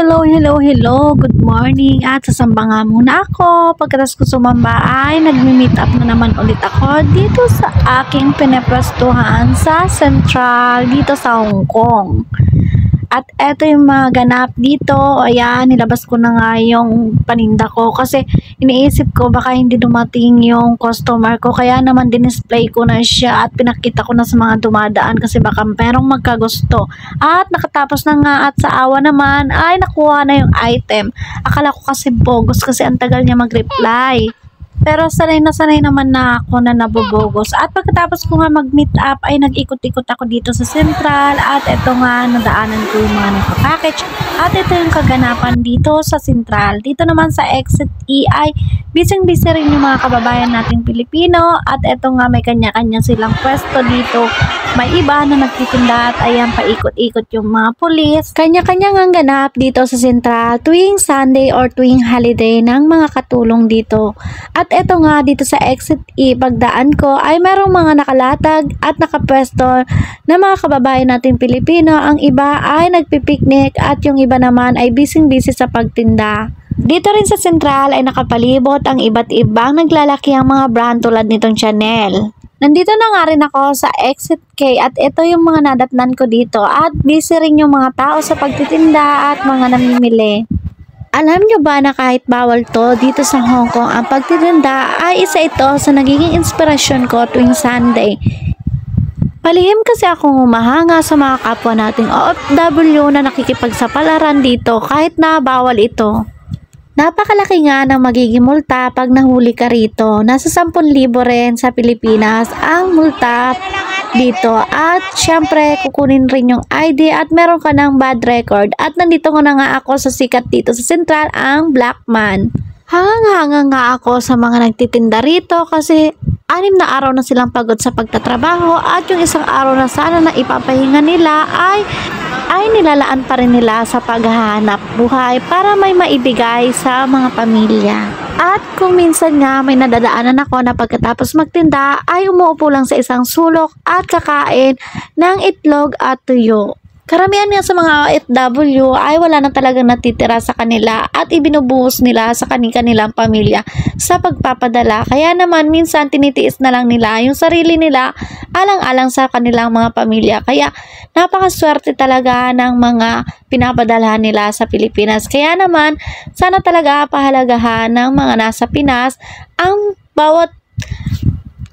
Hello. Good morning. At sasamba nga muna ako. Pagkatapos ko sumamba ay nagmi-meet up na naman ulit ako dito sa aking pinapwestuhan sa Central dito sa Hong Kong. At eto yung mga ganap dito. Ayan, nilabas ko na nga yung paninda ko kasi iniisip ko baka hindi dumating yung customer ko. Kaya naman dinisplay ko na siya at pinakita ko na sa mga dumadaan kasi baka merong magkagusto. At nakatapos na nga at sa awa naman ay nakuha na yung item. Akala ko kasi bogus kasi ang tagal niya mag-reply. Pero sanay naman na ako na nabobogos. At pagkatapos ko nga mag-meet up ay nag-ikot-ikot ako dito sa Central. At ito nga nadaanan ko yung mga nagpa-package. At ito yung kaganapan dito sa Central. Dito naman sa Exit E ay busy rin yung mga kababayan nating Pilipino. At ito nga may kanya-kanya silang pwesto dito. May iba na nagtitinda at ayan paikot-ikot yung mga pulis. Kanya-kanya nga ganap dito sa Central tuwing Sunday or tuwing holiday ng mga katulong dito. At eto nga dito sa Exit E pagdaan ko ay merong mga nakalatag at nakapwesto na mga kababayan nating Pilipino. Ang iba ay nagpipiknik at yung iba naman ay busy sa pagtinda. Dito rin sa Central ay nakapalibot ang iba't ibang naglalaki ang mga brand tulad nitong Chanel. Nandito na nga rin ako sa Exit K at ito yung mga nadatnan ko dito at busy rin yung mga tao sa pagtitinda at mga namimili. Alam nyo ba na kahit bawal to dito sa Hong Kong, ang pagtitinda ay isa ito sa nagiging inspirasyon ko tuwing Sunday. Palihim kasi akong humahanga sa mga kapwa nating OFW na nakikipagsapalaran dito kahit na bawal ito. Napakalaki nga ng magiging multa pag nahuli ka rito. Nasa 10,000 rin sa Pilipinas ang multa dito. At syempre kukunin rin yung ID at meron ka ng bad record. At nandito ko na nga ako sa sikat dito sa Central, ang Black Man. Hangang-hanga nga ako sa mga nagtitinda rito kasi 6 na araw na silang pagod sa pagtatrabaho at yung isang araw na sana na ipapahinga nila ay nilalaan pa rin nila sa paghahanap buhay para may maibigay sa mga pamilya. At kung minsan nga may nadadaanan ako na pagkatapos magtinda ay umuupo lang sa isang sulok at kakain ng itlog at tuyo. Karamihan nga sa mga OFW ay wala na talagang natitira sa kanila at ibinubuhos nila sa kanilang pamilya sa pagpapadala. Kaya naman minsan tinitiis na lang nila yung sarili nila alang-alang sa kanilang mga pamilya. Kaya napakaswerte talaga ng mga pinapadalahan nila sa Pilipinas. Kaya naman sana talaga pahalagahan ng mga nasa Pinas ang bawat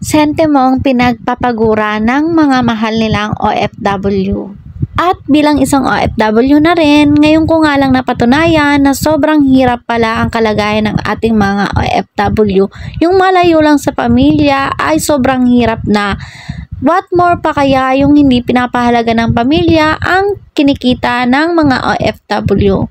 sentimong pinagpapagura ng mga mahal nilang OFW. At bilang isang OFW na rin, ngayon ko nga lang napatunayan na sobrang hirap pala ang kalagayan ng ating mga OFW. Yung malayo lang sa pamilya ay sobrang hirap na. What more pa kaya yung hindi pinapahalaga ng pamilya ang kinikita ng mga OFW.